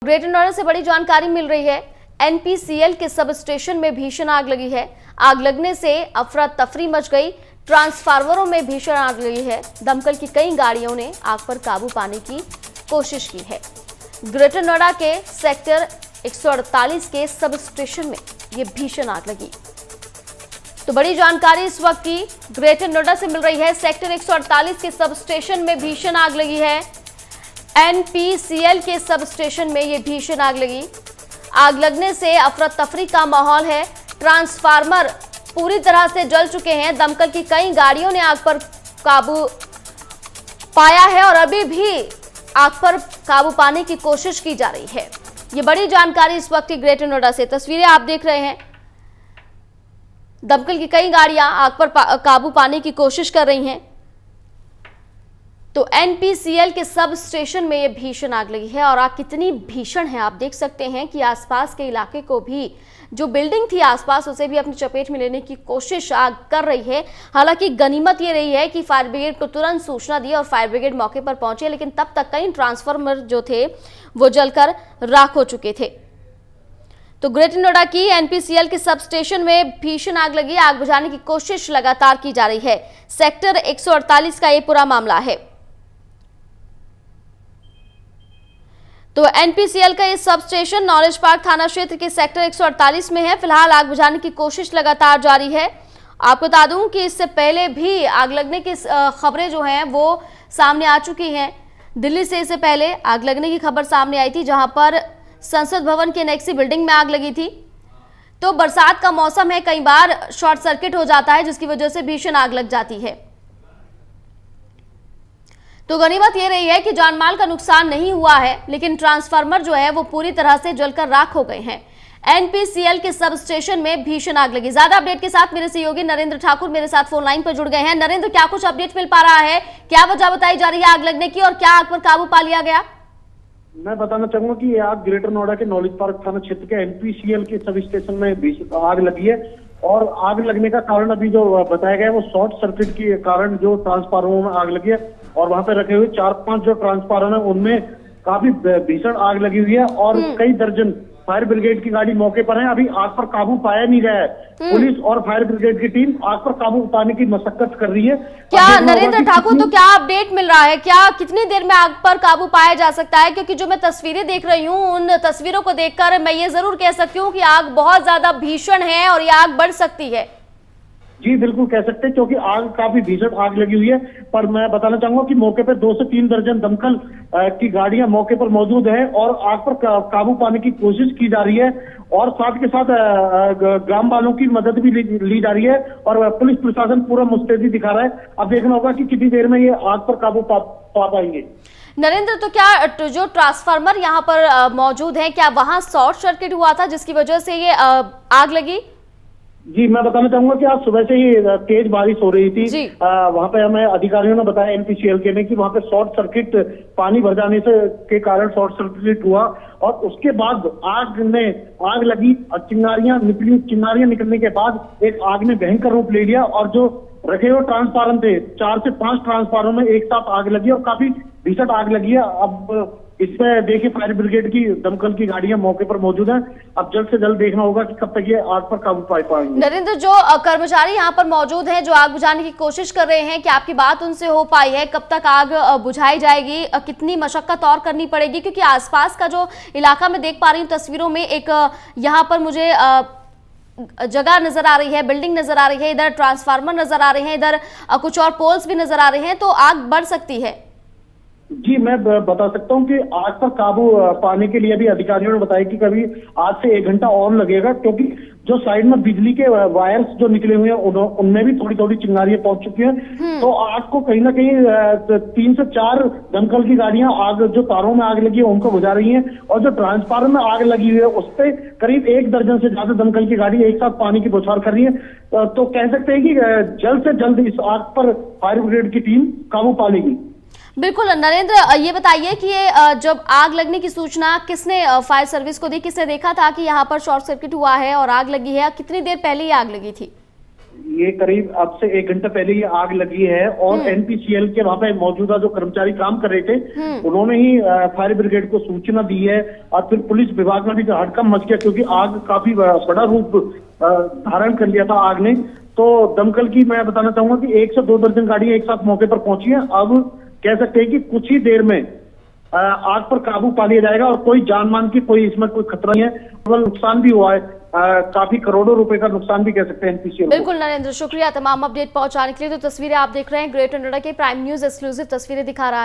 Greater Noida से बड़ी जानकारी मिल रही है। एनपीसीएल के सब स्टेशन में भीषण आग लगी है। आग लगने से अफरा तफरी मच गई। ट्रांसफार्मरों में भीषण आग लगी है। दमकल की कई गाड़ियों ने आग पर काबू पाने की कोशिश की है। ग्रेटर नोएडा के सेक्टर 148 के सब स्टेशन में ये भीषण आग लगी। तो बड़ी जानकारी इस वक्त की ग्रेटर नोएडा से मिल रही है। सेक्टर 148 के सब स्टेशन में भीषण आग लगी है। एनपीसीएल के सब स्टेशन में ये भीषण आग लगी। आग लगने से अफरा तफरी का माहौल है। ट्रांसफार्मर पूरी तरह से जल चुके हैं। दमकल की कई गाड़ियों ने आग पर काबू पाया है और अभी भी आग पर काबू पाने की कोशिश की जा रही है। ये बड़ी जानकारी इस वक्त की ग्रेटर नोएडा से। तस्वीरें आप देख रहे हैं। दमकल की कई गाड़ियां आग पर काबू पाने की कोशिश कर रही हैं। तो एनपीसीएल के सब स्टेशन में ये भीषण आग लगी है और आग कितनी भीषण है आप देख सकते हैं कि आसपास के इलाके को भी, जो बिल्डिंग थी आसपास, उसे भी अपनी चपेट में लेने की कोशिश आग कर रही है। हालांकि गनीमत ये रही है कि फायर ब्रिगेड को तुरंत सूचना दी और फायर ब्रिगेड मौके पर पहुंचे, लेकिन तब तक कई ट्रांसफार्मर जो थे वो जलकर राख हो चुके थे। तो ग्रेटर नोएडा की एनपीसीएल के सब स्टेशन में भीषण आग लगी। आग बुझाने की कोशिश लगातार की जा रही है। सेक्टर 148 का ये पूरा मामला है। तो एनपीसीएल का ये सब स्टेशन नॉलेज पार्क थाना क्षेत्र के सेक्टर 148 में है। फिलहाल आग बुझाने की कोशिश लगातार जारी है। आपको बता दूं कि इससे पहले भी आग लगने की खबरें जो हैं वो सामने आ चुकी हैं। दिल्ली से इससे पहले आग लगने की खबर सामने आई थी, जहां पर संसद भवन के नेक्सी बिल्डिंग में आग लगी थी। तो बरसात का मौसम है, कई बार शॉर्ट सर्किट हो जाता है, जिसकी वजह से भीषण आग लग जाती है। तो गनीमत ये रही है कि जानमाल का नुकसान नहीं हुआ है, लेकिन ट्रांसफार्मर जो है वो पूरी तरह से जलकर राख हो गए हैं। एनपीसीएल के सब स्टेशन में भीषण आग लगी। ज्यादा अपडेट के साथ मेरे सहयोगी नरेंद्र ठाकुर मेरे साथ फोन लाइन पर जुड़ गए हैं। नरेंद्र, क्या कुछ अपडेट मिल पा रहा है? क्या वजह बताई जा रही है आग लगने की और क्या आग पर काबू पा लिया गया? मैं बताना चाहूंगा कि ये आग ग्रेटर नोएडा के नॉलेज पार्क थाना क्षेत्र के एनपीसीएल के सब स्टेशन में आग लगी है और आग लगने का कारण अभी जो बताया गया है वो शॉर्ट सर्किट के कारण जो ट्रांसफार्मरों में आग लगी है और वहां पे रखे हुए 4-5 जो ट्रांसफार्मर है उनमें काफी भीषण आग लगी हुई है और कई दर्जन फायर ब्रिगेड की गाड़ी मौके पर है। अभी आग पर काबू पाया नहीं गया है। पुलिस और फायर ब्रिगेड की टीम आग पर काबू पाने की मशक्कत कर रही है। क्या नरेंद्र ठाकुर, तो क्या अपडेट मिल रहा है? क्या कितनी देर में आग पर काबू पाया जा सकता है? क्योंकि जो मैं तस्वीरें देख रही हूँ, उन तस्वीरों को देखकर मैं ये जरूर कह सकती हूँ कि आग बहुत ज्यादा भीषण है और ये आग बढ़ सकती है। जी बिल्कुल कह सकते हैं, क्योंकि आग काफी भीषण आग लगी हुई है। पर मैं बताना चाहूंगा कि मौके पर 2 से 3 दर्जन दमकल की गाड़ियां मौके पर मौजूद है और आग पर काबू पाने की कोशिश की जा रही है और साथ के साथ ग्राम वालों की मदद भी ली जा रही है और पुलिस प्रशासन पूरा मुस्तैदी दिखा रहा है। अब देखना होगा कि कितनी देर में ये आग पर काबू पा पाएंगे। नरेंद्र, तो क्या जो ट्रांसफार्मर यहाँ पर मौजूद है, क्या वहां शॉर्ट सर्किट हुआ था जिसकी वजह से ये आग लगी? जी मैं बताना चाहूंगा कि आज सुबह से ही तेज बारिश हो रही थी। वहां पे हमें अधिकारियों ने बताया एनपीसीएल के ने कि वहां पे शॉर्ट सर्किट पानी भर जाने से के कारण शॉर्ट सर्किट हुआ और उसके बाद आग लगी और चिंगारियां निकलने के बाद एक आग ने भयंकर रूप ले लिया और जो रखे हुए ट्रांसफार्मर थे 4 से 5 ट्रांसफार्मर में एक साथ आग लगी और काफी भीषण आग लगी है। अब इसमें देखिए फायर ब्रिगेड की दमकल की गाड़ियां मौके पर मौजूद हैं। अब जल्द से जल्द देखना होगा कि कब तक ये आग पर काबू पा पाएंगे। नरेंद्र, जो कर्मचारी यहाँ पर मौजूद हैं जो आग बुझाने की कोशिश कर रहे हैं, क्या आपकी बात उनसे हो पाई है? कब तक आग बुझाई जाएगी? कितनी मशक्कत और करनी पड़ेगी? क्योंकि आसपास का जो इलाका मैं देख पा रही हूँ तस्वीरों में, एक यहाँ पर मुझे जगह नजर आ रही है, बिल्डिंग नजर आ रही है, इधर ट्रांसफार्मर नजर आ रहे हैं, इधर कुछ और पोल्स भी नजर आ रहे हैं, तो आग बढ़ सकती है। जी मैं बता सकता हूं कि आग पर काबू पाने के लिए अभी अधिकारियों ने बताया कि कभी आज से 1 घंटा और लगेगा, क्योंकि जो साइड में बिजली के वायर्स जो निकले हुए हैं उनमें भी थोड़ी थोड़ी चिंगारियां पहुंच चुकी हैं। तो आग को कहीं ना कहीं 3 से 4 दमकल की गाड़ियां आग जो तारों में आग लगी है उनको बुझा रही हैं और जो ट्रांसफार्मर में आग लगी हुई है उस पर करीब 1 दर्जन से ज्यादा दमकल की गाड़ी एक साथ पानी की बौछार कर रही है। तो कह सकते हैं कि जल्द से जल्द इस आग पर फायर ब्रिगेड की टीम काबू पा लेगी। बिल्कुल नरेंद्र, ये बताइए कि ये जब आग लगने की सूचना किसने फायर सर्विस को दी? किसने देखा था कि यहाँ पर शॉर्ट सर्किट हुआ है और आग लगी है? कितनी देर पहले ये आग लगी थी? ये करीब अब से 1 घंटा पहले ये आग लगी है और एनपीसीएल के वहां पे मौजूदा जो कर्मचारी काम कर रहे थे उन्होंने ही फायर ब्रिगेड को सूचना दी है और फिर पुलिस विभाग में भी हड़कंप मच गया क्योंकि आग काफी बड़ा रूप धारण कर लिया था आग ने। तो दमकल की मैं बताना चाहूंगा कि 1 से 2 दर्जन गाड़ियां एक साथ मौके पर पहुंची है। अब कह सकते हैं कि कुछ ही देर में आग पर काबू पा लिया जाएगा और कोई जान मान की कोई इसमें कोई खतरा नहीं है। केवल नुकसान भी हुआ है, काफी करोड़ों रुपए का नुकसान भी कह सकते हैं एनपीसीएल। बिल्कुल नरेंद्र, शुक्रिया तमाम अपडेट पहुंचाने के लिए। तो तस्वीरें आप देख रहे हैं, ग्रेटर नोएडा के प्राइम न्यूज एक्सक्लूसिव तस्वीरें दिखा रहा है।